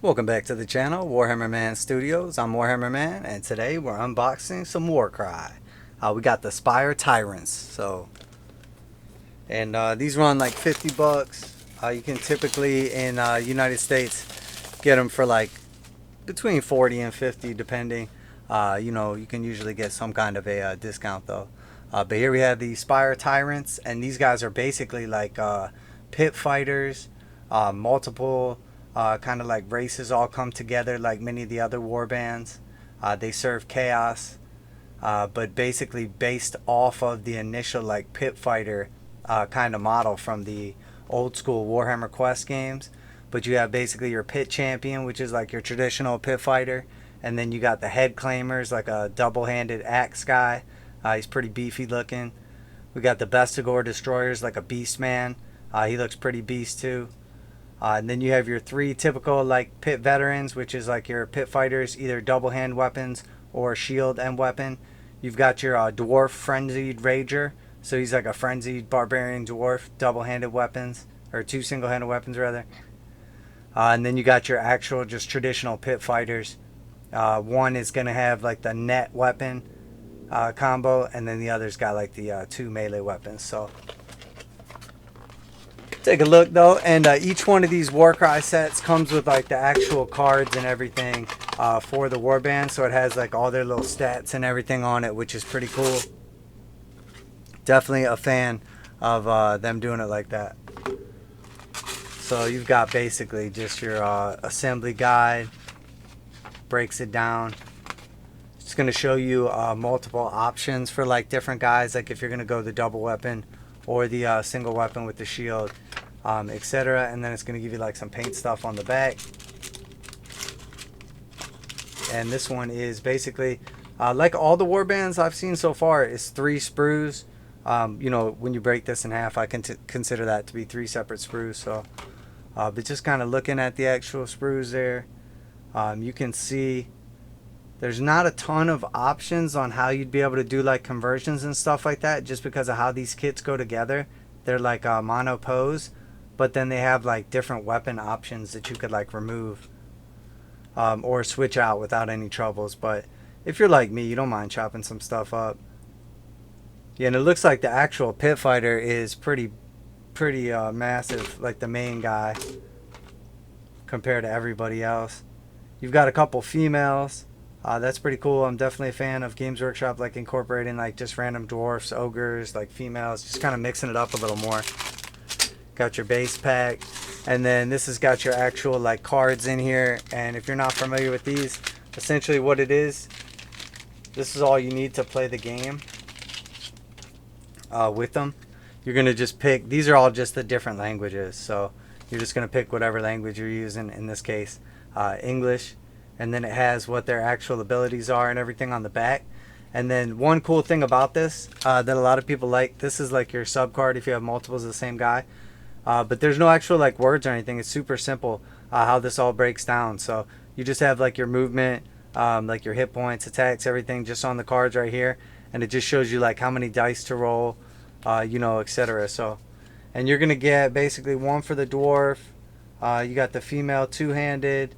Welcome back to the channel, Warhammer Man Studios. I'm Warhammer Man, and today we're unboxing some Warcry. We got the Spire Tyrants. These run like 50 bucks. You can typically in United States get them for like between 40 and 50, depending. You can usually get some kind of a discount though. But here we have the Spire Tyrants, and these guys are basically like pit fighters, multiple. Kind of like races all come together like many of the other war bands. They serve chaos, but basically based off of the initial like pit fighter kind of model from the old school Warhammer Quest games. But you have basically your pit champion, which is like your traditional pit fighter, and then you got the head claimers, like a double-handed axe guy. He's pretty beefy looking. We got the Bestigor destroyers, like a beast man. He looks pretty beast too. And then you have your three typical like pit veterans, which is like your pit fighters, either double hand weapons or shield and weapon. You've got your dwarf frenzied rager, so he's like a frenzied barbarian dwarf, double-handed weapons, or two single-handed weapons rather. And then you got your actual just traditional pit fighters. One is going to have like the net weapon combo, and then the other's got like the two melee weapons. So take a look though, and each one of these Warcry sets comes with like the actual cards and everything for the warband, so it has like all their little stats and everything on it, which is pretty cool. Definitely a fan of them doing it like that. So you've got basically just your assembly guide, breaks it down. It's going to show you multiple options for like different guys, like if you're going to go the double weapon or the single weapon with the shield, etc. And then it's going to give you like some paint stuff on the back. And this one is basically like all the war bands I've seen so far, is 3 sprues. When you break this in half, I can consider that to be 3 separate sprues. So but just kind of looking at the actual sprues there, you can see there's not a ton of options on how you'd be able to do like conversions and stuff like that, just because of how these kits go together. They're like mono pose, but then they have like different weapon options that you could like remove or switch out without any troubles. But if you're like me, you don't mind chopping some stuff up. Yeah, and it looks like the actual pit fighter is pretty massive, like the main guy compared to everybody else. You've got a couple females. That's pretty cool. I'm definitely a fan of Games Workshop like incorporating like just random dwarfs, ogres, like females, just kind of mixing it up a little more. Got your base pack, and then this has got your actual like cards in here. And if you're not familiar with these, essentially what it is, this is all you need to play the game with them. You're gonna just pick, these are all just the different languages, so you're just gonna pick whatever language you're using. In this case English, and then it has what their actual abilities are and everything on the back. And then one cool thing about this that a lot of people like, this is like your sub card if you have multiples of the same guy, but there's no actual like words or anything. It's super simple how this all breaks down. So you just have like your movement, like your hit points, attacks, everything just on the cards right here, and it just shows you like how many dice to roll, etc. So, and you're gonna get basically one for the dwarf. You got the female two-handed,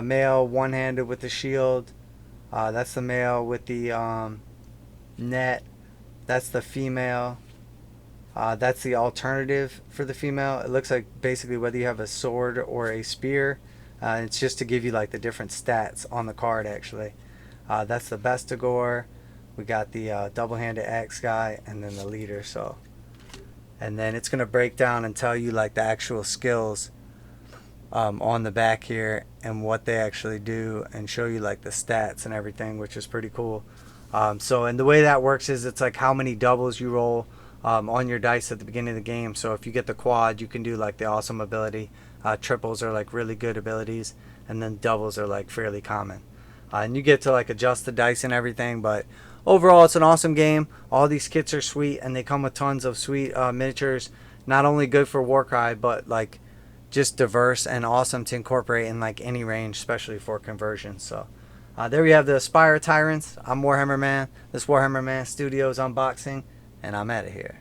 male one-handed with the shield. That's the male with the net. That's the female. That's the alternative for the female. It looks like basically whether you have a sword or a spear. It's just to give you like the different stats on the card actually. That's the Bestigor. We got the double-handed axe guy, and then the leader. So, and then it's gonna break down and tell you like the actual skills on the back here and what they actually do, and show you like the stats and everything, which is pretty cool. And the way that works is it's like how many doubles you roll on your dice at the beginning of the game. So if you get the quad, you can do like the awesome ability. Triples are like really good abilities, and then doubles are like fairly common. And you get to like adjust the dice and everything, but overall it's an awesome game. All these kits are sweet, and they come with tons of sweet miniatures. Not only good for Warcry, but like just diverse and awesome to incorporate in like any range, especially for conversion. So there we have the Spire Tyrants. I'm Warhammer Man. This Warhammer Man Studios unboxing, and I'm out of here.